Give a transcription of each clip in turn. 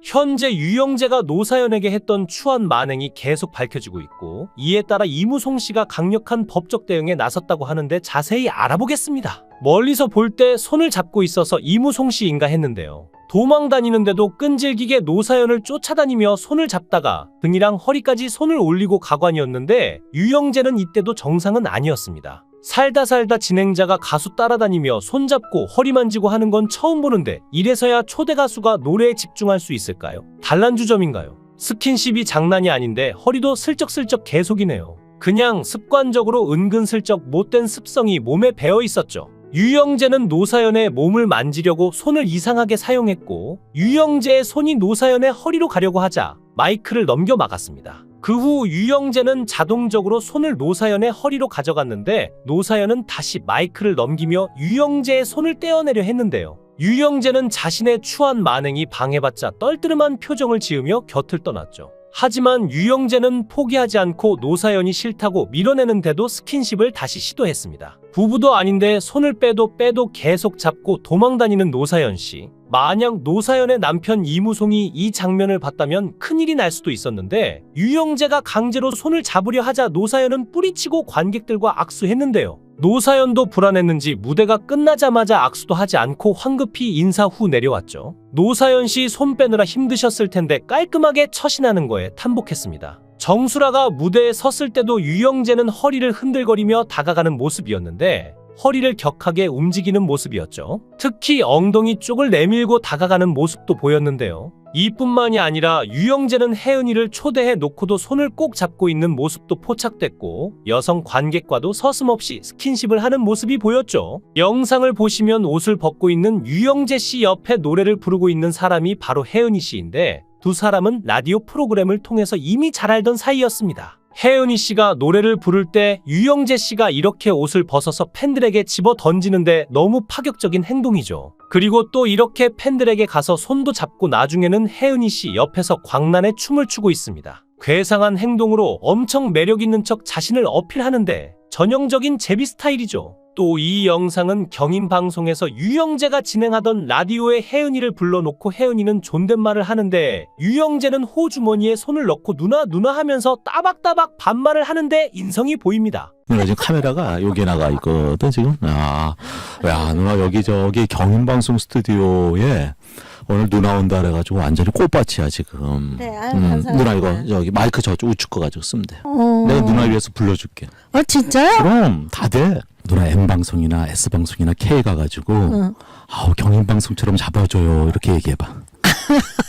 현재 유영재가 노사연에게 했던 추한 만행이 계속 밝혀지고 있고, 이에 따라 이무송 씨가 강력한 법적 대응에 나섰다고 하는데 자세히 알아보겠습니다. 멀리서 볼 때 손을 잡고 있어서 이무송 씨인가 했는데요. 도망 다니는데도 끈질기게 노사연을 쫓아다니며 손을 잡다가 등이랑 허리까지 손을 올리고 가관이었는데, 유영재는 이때도 정상은 아니었습니다. 살다 진행자가 가수 따라다니며 손잡고 허리 만지고 하는 건 처음 보는데, 이래서야 초대 가수가 노래에 집중할 수 있을까요? 단란주점인가요? 스킨십이 장난이 아닌데 허리도 슬쩍슬쩍 계속이네요. 그냥 습관적으로 은근슬쩍 못된 습성이 몸에 배어 있었죠. 유영재는 노사연의 몸을 만지려고 손을 이상하게 사용했고, 유영재의 손이 노사연의 허리로 가려고 하자 마이크를 넘겨 막았습니다. 그 후 유영재는 자동적으로 손을 노사연의 허리로 가져갔는데, 노사연은 다시 마이크를 넘기며 유영재의 손을 떼어내려 했는데요. 유영재는 자신의 추한 만행이 방해받자 떨뜨름한 표정을 지으며 곁을 떠났죠. 하지만 유영재는 포기하지 않고 노사연이 싫다고 밀어내는데도 스킨십을 다시 시도했습니다. 부부도 아닌데 손을 빼도 계속 잡고 도망다니는 노사연 씨. 만약 노사연의 남편 이무송이 이 장면을 봤다면 큰일이 날 수도 있었는데, 유영재가 강제로 손을 잡으려 하자 노사연은 뿌리치고 관객들과 악수했는데요. 노사연도 불안했는지 무대가 끝나자마자 악수도 하지 않고 황급히 인사 후 내려왔죠. 노사연 씨 손 빼느라 힘드셨을 텐데 깔끔하게 처신하는 거에 탄복했습니다. 정수라가 무대에 섰을 때도 유영재는 허리를 흔들거리며 다가가는 모습이었는데, 허리를 격하게 움직이는 모습이었죠. 특히 엉덩이 쪽을 내밀고 다가가는 모습도 보였는데요. 이뿐만이 아니라 유영재는 혜은이를 초대해 놓고도 손을 꼭 잡고 있는 모습도 포착됐고, 여성 관객과도 서슴없이 스킨십을 하는 모습이 보였죠. 영상을 보시면 옷을 벗고 있는 유영재 씨 옆에 노래를 부르고 있는 사람이 바로 혜은이 씨인데, 두 사람은 라디오 프로그램을 통해서 이미 잘 알던 사이였습니다. 혜은이 씨가 노래를 부를 때 유영재 씨가 이렇게 옷을 벗어서 팬들에게 집어 던지는데 너무 파격적인 행동이죠. 그리고 또 이렇게 팬들에게 가서 손도 잡고 나중에는 혜은이 씨 옆에서 광란의 춤을 추고 있습니다. 괴상한 행동으로 엄청 매력 있는 척 자신을 어필하는데 전형적인 제비 스타일이죠. 또 이 영상은 경인방송에서 유영재가 진행하던 라디오에 혜은이를 불러놓고 혜은이는 존댓말을 하는데, 유영재는 호주머니에 손을 넣고 누나 하면서 따박따박 반말을 하는데 인성이 보입니다. 누나 지금 카메라가 여기에 나가 있거든 지금. 야 누나 여기저기 경인방송 스튜디오에 오늘 누나 온다 그래가지고 완전히 꽃밭이야 지금. 네, 감사합니다. 누나 이거 저기 마이크 저쪽 우측 거 가지고 쓰면 돼. 내가 누나 위해서 불러줄게. 진짜요? 그럼 다 돼. 누나 M방송이나 S방송이나 K 가가지고 경인방송처럼 잡아줘요 이렇게 얘기해봐.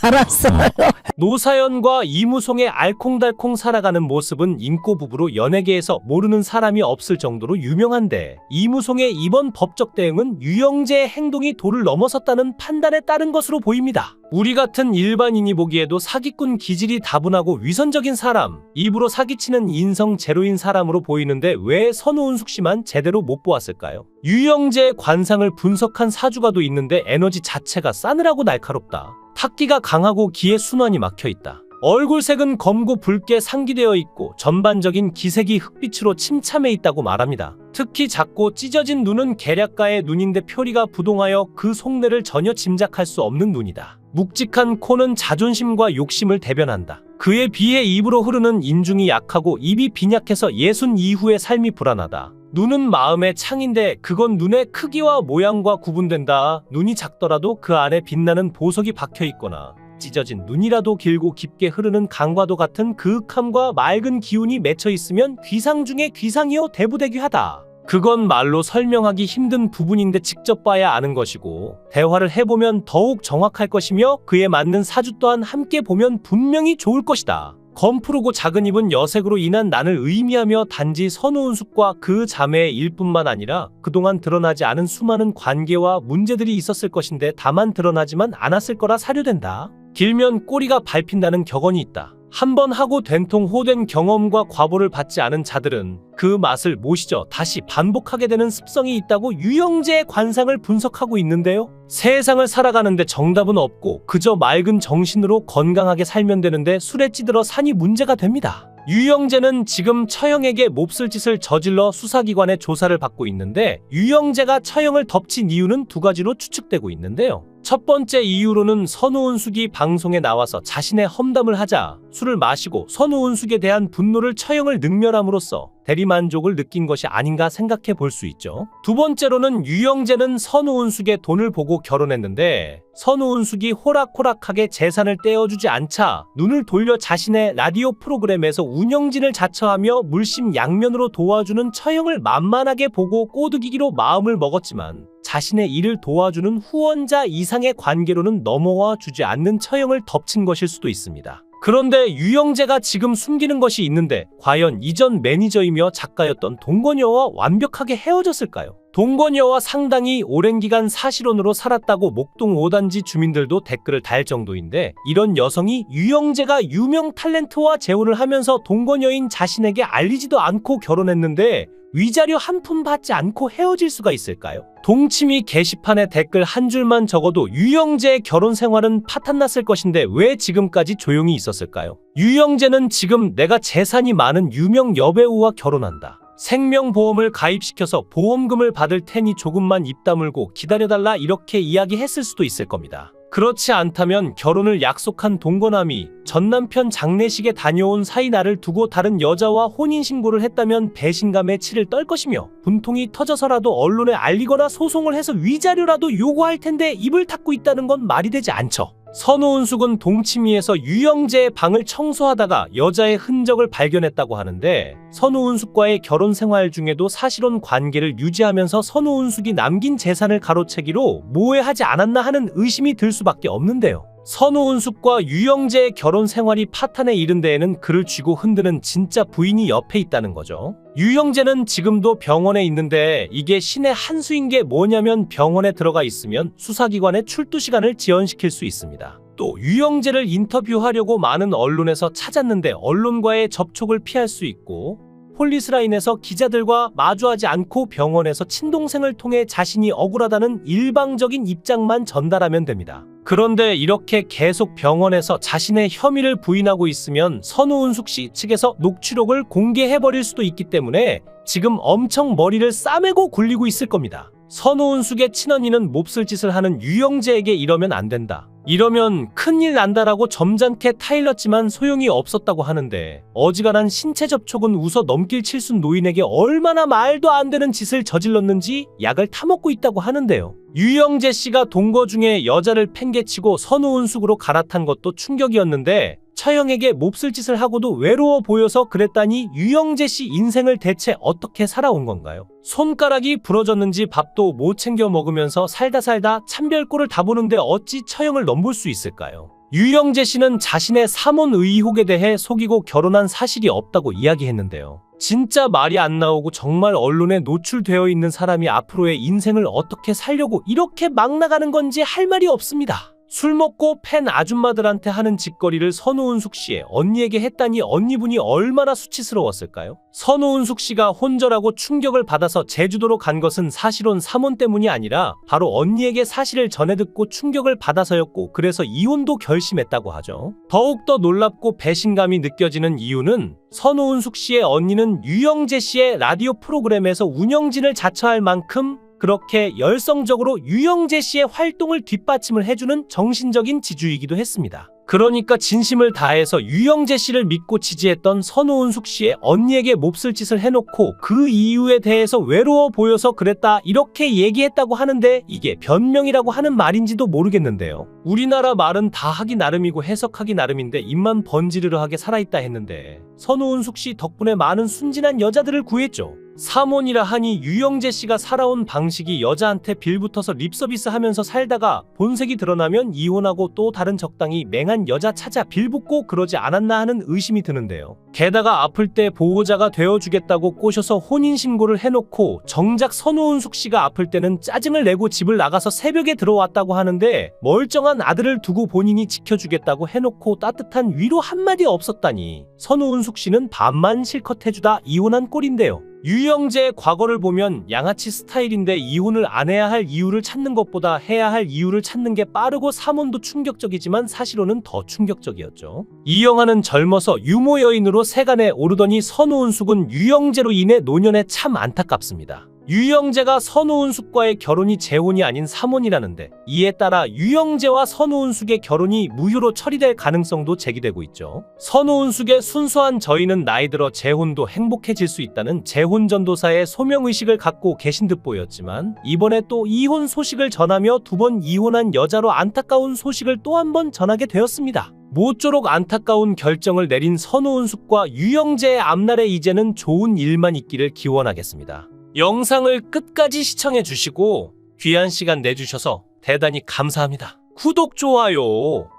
알았어요. 노사연과 이무송의 알콩달콩 살아가는 모습은 인꼬 부부로 연예계에서 모르는 사람이 없을 정도로 유명한데, 이무송의 이번 법적 대응은 유영재의 행동이 도를 넘어섰다는 판단에 따른 것으로 보입니다. 우리 같은 일반인이 보기에도 사기꾼 기질이 다분하고 위선적인 사람, 입으로 사기치는 인성 제로인 사람으로 보이는데 왜 선우은숙 씨만 제대로 못 보았을까요? 유영재의 관상을 분석한 사주가도 있는데 에너지 자체가 싸늘하고 날카롭다. 탁기가 강하고 기의 순환이 막혀있다. 얼굴색은 검고 붉게 상기되어 있고 전반적인 기색이 흑빛으로 침참해 있다고 말합니다. 특히 작고 찢어진 눈은 계략가의 눈인데 표리가 부동하여 그 속내를 전혀 짐작할 수 없는 눈이다. 묵직한 코는 자존심과 욕심을 대변한다. 그에 비해 입으로 흐르는 인중이 약하고 입이 빈약해서 예순 이후의 삶이 불안하다. 눈은 마음의 창인데 그건 눈의 크기와 모양과 구분된다. 눈이 작더라도 그 안에 빛나는 보석이 박혀있거나 찢어진 눈이라도 길고 깊게 흐르는 강과도 같은 그윽함과 맑은 기운이 맺혀있으면 귀상 중에 귀상이요 대부대귀하다. 그건 말로 설명하기 힘든 부분인데 직접 봐야 아는 것이고, 대화를 해보면 더욱 정확할 것이며 그에 맞는 사주 또한 함께 보면 분명히 좋을 것이다. 검푸르고 작은 입은 여색으로 인한 난을 의미하며 단지 선우은숙과 그 자매의 일뿐만 아니라 그동안 드러나지 않은 수많은 관계와 문제들이 있었을 것인데 다만 드러나지만 않았을 거라 사료된다. 길면 꼬리가 밟힌다는 격언이 있다. 한번 하고 된통 호된 경험과 과보를 받지 않은 자들은 그 맛을 모시죠 다시 반복하게 되는 습성이 있다고 유영재의 관상을 분석하고 있는데요. 세상을 살아가는데 정답은 없고 그저 맑은 정신으로 건강하게 살면 되는데 술에 찌들어 산이 문제가 됩니다. 유영재는 지금 처형에게 몹쓸 짓을 저질러 수사기관의 조사를 받고 있는데, 유영재가 처형을 덮친 이유는 두 가지로 추측되고 있는데요. 첫 번째 이유로는 선우은숙이 방송에 나와서 자신의 험담을 하자 술을 마시고 선우은숙에 대한 분노를 처형을 능멸함으로써 대리만족을 느낀 것이 아닌가 생각해 볼 수 있죠. 두 번째로는 유영재는 선우은숙의 돈을 보고 결혼했는데 선우은숙이 호락호락하게 재산을 떼어주지 않자 눈을 돌려 자신의 라디오 프로그램에서 운영진을 자처하며 물심양면으로 도와주는 처형을 만만하게 보고 꼬드기기로 마음을 먹었지만 자신의 일을 도와주는 후원자 이상의 관계로는 넘어와 주지 않는 처형을 덮친 것일 수도 있습니다. 그런데 유영재가 지금 숨기는 것이 있는데 과연 이전 매니저이며 작가였던 동건여와 완벽하게 헤어졌을까요? 동건여와 상당히 오랜 기간 사실혼으로 살았다고 목동 5단지 주민들도 댓글을 달 정도인데 이런 여성이 유영재가 유명 탤런트와 재혼을 하면서 동건여인 자신에게 알리지도 않고 결혼했는데 위자료 한 푼 받지 않고 헤어질 수가 있을까요? 동치미 게시판에 댓글 한 줄만 적어도 유영재의 결혼 생활은 파탄났을 것인데 왜 지금까지 조용히 있었을까요? 유영재는 지금 내가 재산이 많은 유명 여배우와 결혼한다. 생명보험을 가입시켜서 보험금을 받을 테니 조금만 입 다물고 기다려달라 이렇게 이야기했을 수도 있을 겁니다. 그렇지 않다면 결혼을 약속한 동거남이 전 남편 장례식에 다녀온 사이 나를 두고 다른 여자와 혼인신고를 했다면 배신감에 치를 떨 것이며 분통이 터져서라도 언론에 알리거나 소송을 해서 위자료라도 요구할 텐데 입을 닫고 있다는 건 말이 되지 않죠. 선우은숙은 동치미에서 유영재의 방을 청소하다가 여자의 흔적을 발견했다고 하는데 선우은숙과의 결혼 생활 중에도 사실혼 관계를 유지하면서 선우은숙이 남긴 재산을 가로채기로 모해하지 않았나 하는 의심이 들 수밖에 없는데요. 선우은숙과 유영재의 결혼 생활이 파탄에 이른 데에는 그를 쥐고 흔드는 진짜 부인이 옆에 있다는 거죠. 유영재는 지금도 병원에 있는데 이게 신의 한 수인 게 뭐냐면 병원에 들어가 있으면 수사기관의 출두 시간을 지연시킬 수 있습니다. 또 유영재를 인터뷰하려고 많은 언론에서 찾았는데 언론과의 접촉을 피할 수 있고 폴리스라인에서 기자들과 마주하지 않고 병원에서 친동생을 통해 자신이 억울하다는 일방적인 입장만 전달하면 됩니다. 그런데 이렇게 계속 병원에서 자신의 혐의를 부인하고 있으면 선우은숙 씨 측에서 녹취록을 공개해버릴 수도 있기 때문에 지금 엄청 머리를 싸매고 굴리고 있을 겁니다. 선우은숙의 친언니는 몹쓸 짓을 하는 유영재에게 이러면 안 된다. 이러면 큰일 난다라고 점잖게 타일렀지만 소용이 없었다고 하는데 어지간한 신체 접촉은 웃어 넘길 칠순 노인에게 얼마나 말도 안 되는 짓을 저질렀는지 약을 타먹고 있다고 하는데요. 유영재 씨가 동거 중에 여자를 팽개치고 선우은숙으로 갈아탄 것도 충격이었는데 처형에게 몹쓸 짓을 하고도 외로워 보여서 그랬다니 유영재 씨 인생을 대체 어떻게 살아온 건가요? 손가락이 부러졌는지 밥도 못 챙겨 먹으면서 살다 참별꼴을 다 보는데 어찌 처형을 넘볼 수 있을까요? 유영재 씨는 자신의 사몬 의혹에 대해 속이고 결혼한 사실이 없다고 이야기했는데요. 진짜 말이 안 나오고 정말 언론에 노출되어 있는 사람이 앞으로의 인생을 어떻게 살려고 이렇게 막 나가는 건지 할 말이 없습니다. 술 먹고 팬 아줌마들한테 하는 짓거리를 선우은숙 씨의 언니에게 했다니 언니분이 얼마나 수치스러웠을까요? 선우은숙 씨가 혼절하고 충격을 받아서 제주도로 간 것은 사실혼 사몬 때문이 아니라 바로 언니에게 사실을 전해 듣고 충격을 받아서였고 그래서 이혼도 결심했다고 하죠. 더욱더 놀랍고 배신감이 느껴지는 이유는 선우은숙 씨의 언니는 유영재 씨의 라디오 프로그램에서 운영진을 자처할 만큼 그렇게 열성적으로 유영재 씨의 활동을 뒷받침을 해주는 정신적인 지주이기도 했습니다. 그러니까 진심을 다해서 유영재 씨를 믿고 지지했던 선우은숙 씨의 언니에게 몹쓸 짓을 해놓고 그 이유에 대해서 외로워 보여서 그랬다 이렇게 얘기했다고 하는데 이게 변명이라고 하는 말인지도 모르겠는데요. 우리나라 말은 다 하기 나름이고 해석하기 나름인데 입만 번지르르하게 살아있다 했는데 선우은숙 씨 덕분에 많은 순진한 여자들을 구했죠. 사몬이라 하니 유영재 씨가 살아온 방식이 여자한테 빌붙어서 립서비스 하면서 살다가 본색이 드러나면 이혼하고 또 다른 적당히 맹한 여자 찾아 빌붙고 그러지 않았나 하는 의심이 드는데요. 게다가 아플 때 보호자가 되어주겠다고 꼬셔서 혼인신고를 해놓고 정작 선우은숙 씨가 아플 때는 짜증을 내고 집을 나가서 새벽에 들어왔다고 하는데 멀쩡한 아들을 두고 본인이 지켜주겠다고 해놓고 따뜻한 위로 한마디 없었다니 선우은숙 씨는 반만 실컷 해주다 이혼한 꼴인데요. 유영재의 과거를 보면 양아치 스타일인데 이혼을 안 해야 할 이유를 찾는 것보다 해야 할 이유를 찾는 게 빠르고 사몬도 충격적이지만 사실로는 더 충격적이었죠. 이영하는 젊어서 유모 여인으로 세간에 오르더니 선우은숙은 유영재로 인해 노년에 참 안타깝습니다. 유영재가 선우은숙과의 결혼이 재혼이 아닌 삼혼이라는데, 이에 따라 유영재와 선우은숙의 결혼이 무효로 처리될 가능성도 제기되고 있죠. 선우은숙의 순수한 저희는 나이 들어 재혼도 행복해질 수 있다는 재혼전도사의 소명의식을 갖고 계신 듯 보였지만, 이번에 또 이혼 소식을 전하며 2번 이혼한 여자로 안타까운 소식을 또 한 번 전하게 되었습니다. 모쪼록 안타까운 결정을 내린 선우은숙과 유영재의 앞날에 이제는 좋은 일만 있기를 기원하겠습니다. 영상을 끝까지 시청해 주시고 귀한 시간 내주셔서 대단히 감사합니다. 구독, 좋아요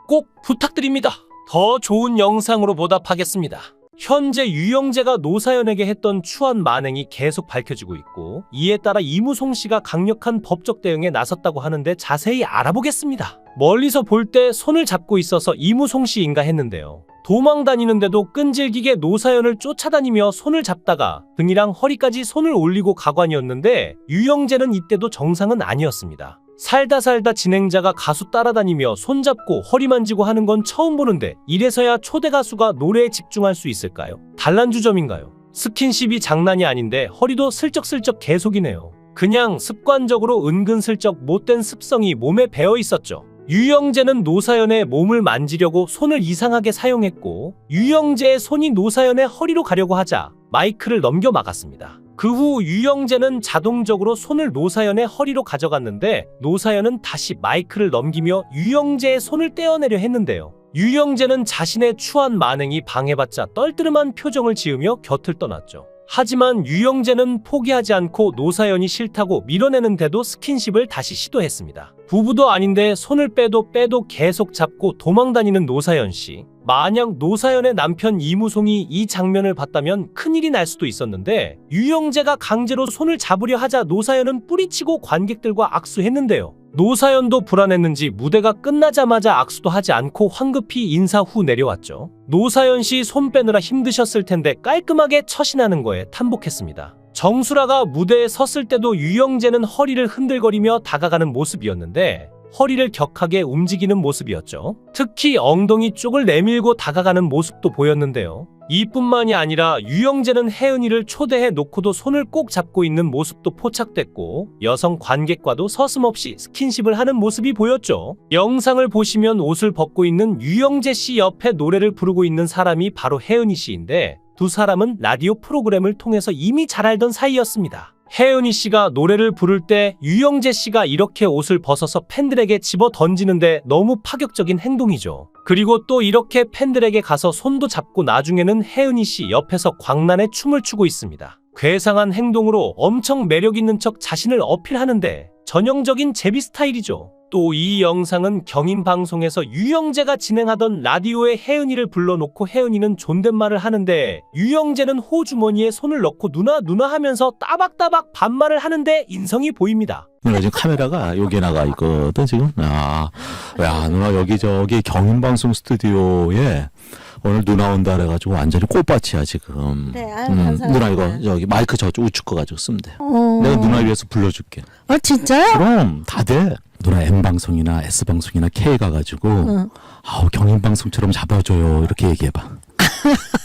꼭 부탁드립니다. 더 좋은 영상으로 보답하겠습니다. 현재 유영재가 노사연에게 했던 추한 만행이 계속 밝혀지고 있고, 이에 따라 이무송 씨가 강력한 법적 대응에 나섰다고 하는데 자세히 알아보겠습니다. 멀리서 볼 때 손을 잡고 있어서 이무송 씨인가 했는데요. 도망 다니는데도 끈질기게 노사연을 쫓아다니며 손을 잡다가 등이랑 허리까지 손을 올리고 가관이었는데, 유영재는 이때도 정상은 아니었습니다. 살다 진행자가 가수 따라다니며 손잡고 허리 만지고 하는 건 처음 보는데, 이래서야 초대 가수가 노래에 집중할 수 있을까요? 단란주점인가요? 스킨십이 장난이 아닌데 허리도 슬쩍슬쩍 계속이네요. 그냥 습관적으로 은근슬쩍 못된 습성이 몸에 배어 있었죠. 유영재는 노사연의 몸을 만지려고 손을 이상하게 사용했고, 유영재의 손이 노사연의 허리로 가려고 하자 마이크를 넘겨 막았습니다. 그 후 유영재는 자동적으로 손을 노사연의 허리로 가져갔는데, 노사연은 다시 마이크를 넘기며 유영재의 손을 떼어내려 했는데요. 유영재는 자신의 추한 만행이 방해받자 떨뜨름한 표정을 지으며 곁을 떠났죠. 하지만 유영재는 포기하지 않고 노사연이 싫다고 밀어내는데도 스킨십을 다시 시도했습니다. 부부도 아닌데 손을 빼도 계속 잡고 도망다니는 노사연 씨. 만약 노사연의 남편 이무송이 이 장면을 봤다면 큰일이 날 수도 있었는데, 유영재가 강제로 손을 잡으려 하자 노사연은 뿌리치고 관객들과 악수했는데요. 노사연도 불안했는지 무대가 끝나자마자 악수도 하지 않고 황급히 인사 후 내려왔죠. 노사연 씨 손 빼느라 힘드셨을 텐데 깔끔하게 처신하는 거에 탄복했습니다. 정수라가 무대에 섰을 때도 유영재는 허리를 흔들거리며 다가가는 모습이었는데, 허리를 격하게 움직이는 모습이었죠. 특히 엉덩이 쪽을 내밀고 다가가는 모습도 보였는데요. 이뿐만이 아니라 유영재는 혜은이를 초대해 놓고도 손을 꼭 잡고 있는 모습도 포착됐고, 여성 관객과도 서슴없이 스킨십을 하는 모습이 보였죠. 영상을 보시면 옷을 벗고 있는 유영재 씨 옆에 노래를 부르고 있는 사람이 바로 혜은이 씨인데, 두 사람은 라디오 프로그램을 통해서 이미 잘 알던 사이였습니다. 혜은이 씨가 노래를 부를 때 유영재 씨가 이렇게 옷을 벗어서 팬들에게 집어 던지는데 너무 파격적인 행동이죠. 그리고 또 이렇게 팬들에게 가서 손도 잡고 나중에는 혜은이 씨 옆에서 광란의 춤을 추고 있습니다. 괴상한 행동으로 엄청 매력 있는 척 자신을 어필하는데 전형적인 제비 스타일이죠. 또 이 영상은 경인방송에서 유영재가 진행하던 라디오에 혜은이를 불러놓고 혜은이는 존댓말을 하는데, 유영재는 호주머니에 손을 넣고 누나 하면서 따박따박 반말을 하는데 인성이 보입니다. 누나 지금 카메라가 여기에 나가 있거든 지금. 야 누나 여기저기 경인방송 스튜디오에 오늘 누나 온다 그래가지고 완전히 꽃밭이야 지금. 네, 아유, 감사합니다. 누나 이거 저기 마이크 저쪽 우측 거 가지고 쓰면 돼. 내가 누나 위해서 불러줄게. 진짜요? 그럼 다 돼. 누나 M방송이나 S방송이나 K 가가지고 아우 경인방송처럼 잡아줘요 이렇게 얘기해봐.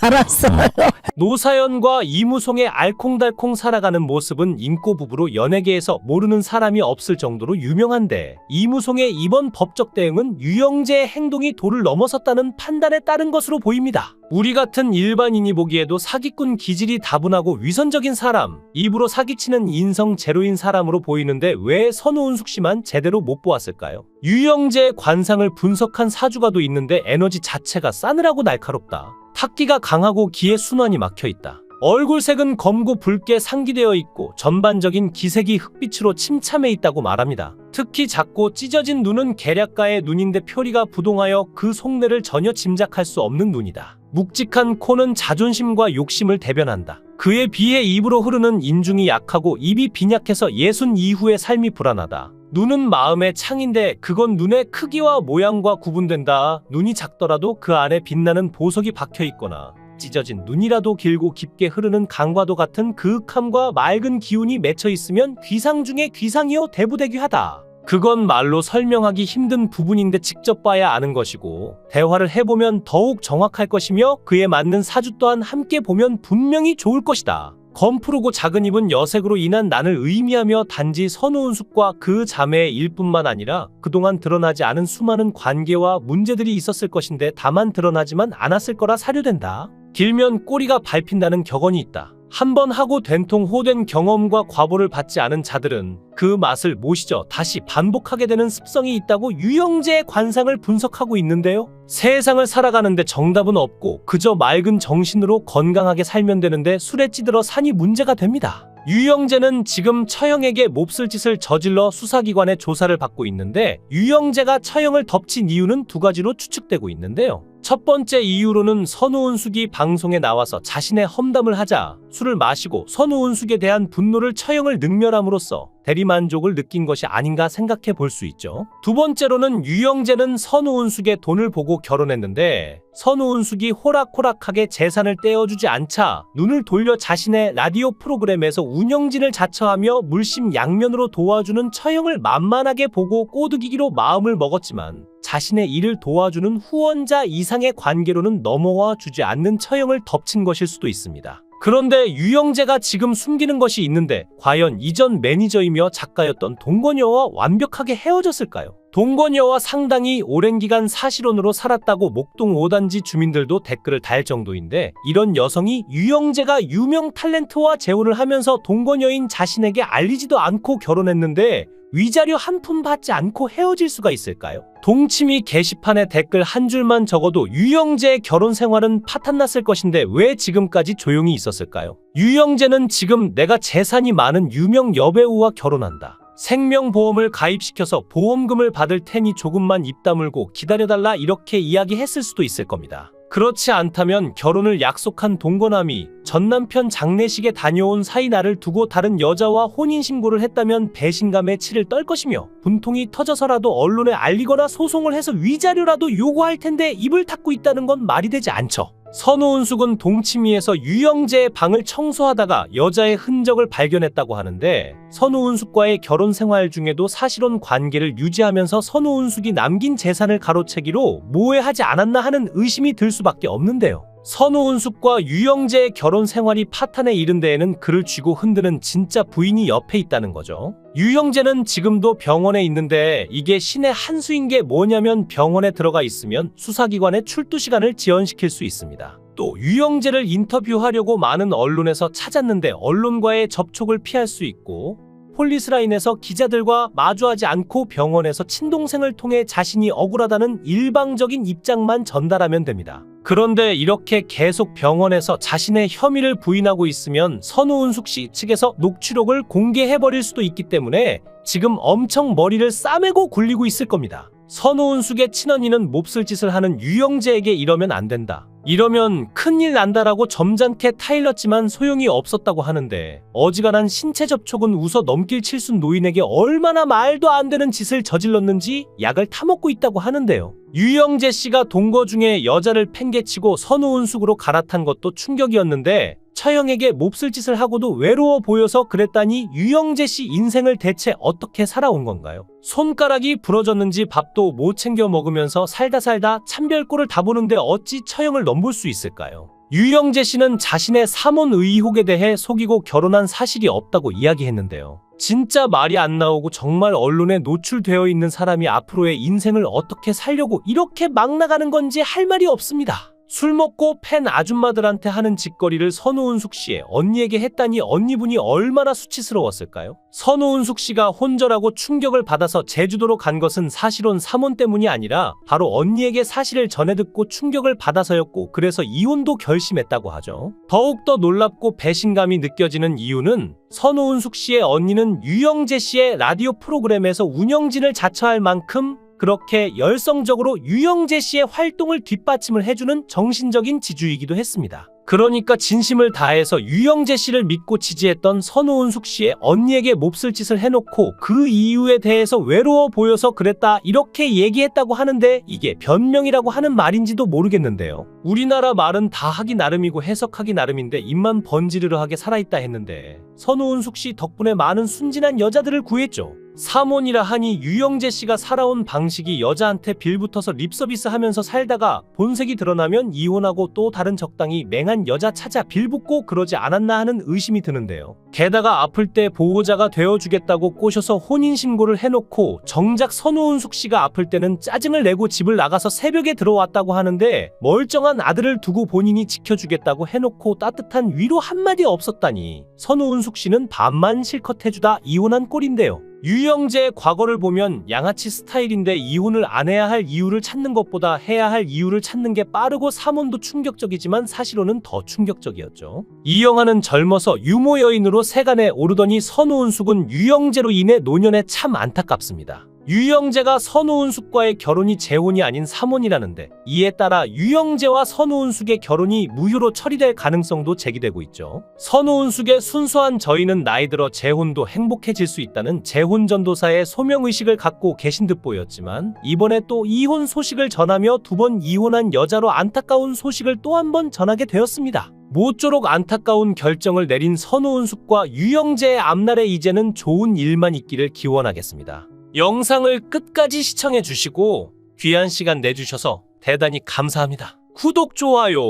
알았어요. 노사연과 이무송의 알콩달콩 살아가는 모습은 인꼬 부부로 연예계에서 모르는 사람이 없을 정도로 유명한데, 이무송의 이번 법적 대응은 유영재의 행동이 도를 넘어섰다는 판단에 따른 것으로 보입니다. 우리 같은 일반인이 보기에도 사기꾼 기질이 다분하고 위선적인 사람, 입으로 사기치는 인성 제로인 사람으로 보이는데 왜 선우은숙 씨만 제대로 못 보았을까요? 유영재의 관상을 분석한 사주가도 있는데 에너지 자체가 싸늘하고 날카롭다. 탁기가 강하고 기의 순환이 막혀있다. 얼굴색은 검고 붉게 상기되어 있고 전반적인 기색이 흑빛으로 침참해 있다고 말합니다. 특히 작고 찢어진 눈은 계략가의 눈인데 표리가 부동하여 그 속내를 전혀 짐작할 수 없는 눈이다. 묵직한 코는 자존심과 욕심을 대변한다. 그에 비해 입으로 흐르는 인중이 약하고 입이 빈약해서 60 이후의 삶이 불안하다. 눈은 마음의 창인데 그건 눈의 크기와 모양과 구분된다. 눈이 작더라도 그 안에 빛나는 보석이 박혀 있거나 찢어진 눈이라도 길고 깊게 흐르는 강과도 같은 그윽함과 맑은 기운이 맺혀 있으면 귀상 중에 귀상이요 대부대귀하다. 그건 말로 설명하기 힘든 부분인데 직접 봐야 아는 것이고, 대화를 해보면 더욱 정확할 것이며, 그에 맞는 사주 또한 함께 보면 분명히 좋을 것이다. 검푸르고 작은 입은 여색으로 인한 난을 의미하며 단지 선우은숙과 그 자매의 일뿐만 아니라 그동안 드러나지 않은 수많은 관계와 문제들이 있었을 것인데 다만 드러나지만 않았을 거라 사료된다. 길면 꼬리가 밟힌다는 격언이 있다. 한번 하고 된통 호된 경험과 과보를 받지 않은 자들은 그 맛을 못 잊어 다시 반복하게 되는 습성이 있다고 유영재의 관상을 분석하고 있는데요. 세상을 살아가는데 정답은 없고 그저 맑은 정신으로 건강하게 살면 되는데 술에 찌들어 산이 문제가 됩니다. 유영재는 지금 처형에게 몹쓸 짓을 저질러 수사기관의 조사를 받고 있는데 유영재가 처형을 덮친 이유는 두 가지로 추측되고 있는데요. 첫 번째 이유로는 선우은숙이 방송에 나와서 자신의 험담을 하자 술을 마시고 선우은숙에 대한 분노를 처형을 능멸함으로써 대리만족을 느낀 것이 아닌가 생각해 볼 수 있죠. 두 번째로는 유영재는 선우은숙의 돈을 보고 결혼했는데 선우은숙이 호락호락하게 재산을 떼어주지 않자 눈을 돌려 자신의 라디오 프로그램에서 운영진을 자처하며 물심양면으로 도와주는 처형을 만만하게 보고 꼬드기기로 마음을 먹었지만 자신의 일을 도와주는 후원자 이상의 관계로는 넘어와 주지 않는 처형을 덮친 것일 수도 있습니다. 그런데 유영재가 지금 숨기는 것이 있는데 과연 이전 매니저이며 작가였던 동건여와 완벽하게 헤어졌을까요? 동건여와 상당히 오랜 기간 사실혼으로 살았다고 목동 5단지 주민들도 댓글을 달 정도인데 이런 여성이 유영재가 유명 탤런트와 재혼을 하면서 동건여인 자신에게 알리지도 않고 결혼했는데 위자료 한 푼 받지 않고 헤어질 수가 있을까요? 동치미 게시판에 댓글 한 줄만 적어도 유영재의 결혼 생활은 파탄났을 것인데 왜 지금까지 조용히 있었을까요? 유영재는 지금 내가 재산이 많은 유명 여배우와 결혼한다. 생명보험을 가입시켜서 보험금을 받을 테니 조금만 입 다물고 기다려달라 이렇게 이야기했을 수도 있을 겁니다. 그렇지 않다면 결혼을 약속한 동거남이 전 남편 장례식에 다녀온 사이 나를 두고 다른 여자와 혼인신고를 했다면 배신감에 치를 떨 것이며 분통이 터져서라도 언론에 알리거나 소송을 해서 위자료라도 요구할 텐데 입을 닫고 있다는 건 말이 되지 않죠. 선우은숙은 동치미에서 유영재의 방을 청소하다가 여자의 흔적을 발견했다고 하는데 선우은숙과의 결혼 생활 중에도 사실혼 관계를 유지하면서 선우은숙이 남긴 재산을 가로채기로 모해하지 않았나 하는 의심이 들 수밖에 없는데요. 선우은숙과 유영재의 결혼 생활이 파탄에 이른 데에는 그를 쥐고 흔드는 진짜 부인이 옆에 있다는 거죠. 유영재는 지금도 병원에 있는데 이게 신의 한 수인 게 뭐냐면 병원에 들어가 있으면 수사기관의 출두 시간을 지연시킬 수 있습니다. 또 유영재를 인터뷰하려고 많은 언론에서 찾았는데 언론과의 접촉을 피할 수 있고 폴리스라인에서 기자들과 마주하지 않고 병원에서 친동생을 통해 자신이 억울하다는 일방적인 입장만 전달하면 됩니다. 그런데 이렇게 계속 병원에서 자신의 혐의를 부인하고 있으면 선우은숙 씨 측에서 녹취록을 공개해버릴 수도 있기 때문에 지금 엄청 머리를 싸매고 굴리고 있을 겁니다. 선우은숙의 친언니는 몹쓸 짓을 하는 유영재에게 이러면 안 된다. 이러면 큰일 난다라고 점잖게 타일렀지만 소용이 없었다고 하는데 어지간한 신체 접촉은 웃어 넘길 칠순 노인에게 얼마나 말도 안 되는 짓을 저질렀는지 약을 타먹고 있다고 하는데요. 유영재 씨가 동거 중에 여자를 팽개치고 선우은숙으로 갈아탄 것도 충격이었는데 처형에게 몹쓸 짓을 하고도 외로워 보여서 그랬다니 유영재 씨 인생을 대체 어떻게 살아온 건가요? 손가락이 부러졌는지 밥도 못 챙겨 먹으면서 살다 참별꼴을 다 보는데 어찌 처형을 넘볼 수 있을까요? 유영재 씨는 자신의 사몬 의혹에 대해 속이고 결혼한 사실이 없다고 이야기했는데요. 진짜 말이 안 나오고 정말 언론에 노출되어 있는 사람이 앞으로의 인생을 어떻게 살려고 이렇게 막 나가는 건지 할 말이 없습니다. 술 먹고 팬 아줌마들한테 하는 짓거리를 선우은숙 씨의 언니에게 했다니 언니분이 얼마나 수치스러웠을까요? 선우은숙 씨가 혼절하고 충격을 받아서 제주도로 간 것은 사실혼 사몬 때문이 아니라 바로 언니에게 사실을 전해 듣고 충격을 받아서였고 그래서 이혼도 결심했다고 하죠. 더욱더 놀랍고 배신감이 느껴지는 이유는 선우은숙 씨의 언니는 유영재 씨의 라디오 프로그램에서 운영진을 자처할 만큼 그렇게 열성적으로 유영재 씨의 활동을 뒷받침을 해주는 정신적인 지주이기도 했습니다. 그러니까 진심을 다해서 유영재 씨를 믿고 지지했던 선우은숙 씨의 언니에게 몹쓸 짓을 해놓고 그 이유에 대해서 외로워 보여서 그랬다 이렇게 얘기했다고 하는데 이게 변명이라고 하는 말인지도 모르겠는데요. 우리나라 말은 다 하기 나름이고 해석하기 나름인데 입만 번지르르하게 살아있다 했는데 선우은숙 씨 덕분에 많은 순진한 여자들을 구했죠. 사몬이라 하니 유영재 씨가 살아온 방식이 여자한테 빌붙어서 립서비스 하면서 살다가 본색이 드러나면 이혼하고 또 다른 적당히 맹한 여자 찾아 빌붙고 그러지 않았나 하는 의심이 드는데요. 게다가 아플 때 보호자가 되어주겠다고 꼬셔서 혼인신고를 해놓고 정작 선우은숙 씨가 아플 때는 짜증을 내고 집을 나가서 새벽에 들어왔다고 하는데 멀쩡한 아들을 두고 본인이 지켜주겠다고 해놓고 따뜻한 위로 한마디 없었다니 선우은숙 씨는 밥만 실컷 해주다 이혼한 꼴인데요. 유영재의 과거를 보면 양아치 스타일인데 이혼을 안 해야 할 이유를 찾는 것보다 해야 할 이유를 찾는 게 빠르고 사몬도 충격적이지만 사실로는 더 충격적이었죠. 이영하는 젊어서 유모 여인으로 세간에 오르더니 선우은숙은 유영재로 인해 노년에 참 안타깝습니다. 유영재가 선우은숙과의 결혼이 재혼이 아닌 사몬이라는데 이에 따라 유영재와 선우은숙의 결혼이 무효로 처리될 가능성도 제기되고 있죠. 선우은숙의 순수한 저희는 나이 들어 재혼도 행복해질 수 있다는 재혼전도사의 소명의식을 갖고 계신 듯 보였지만 이번에 또 이혼 소식을 전하며 2번 이혼한 여자로 안타까운 소식을 또 한 번 전하게 되었습니다. 모쪼록 안타까운 결정을 내린 선우은숙과 유영재의 앞날에 이제는 좋은 일만 있기를 기원하겠습니다. 영상을 끝까지 시청해 주시고 귀한 시간 내주셔서 대단히 감사합니다. 구독, 좋아요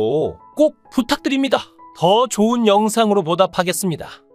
꼭 부탁드립니다. 더 좋은 영상으로 보답하겠습니다.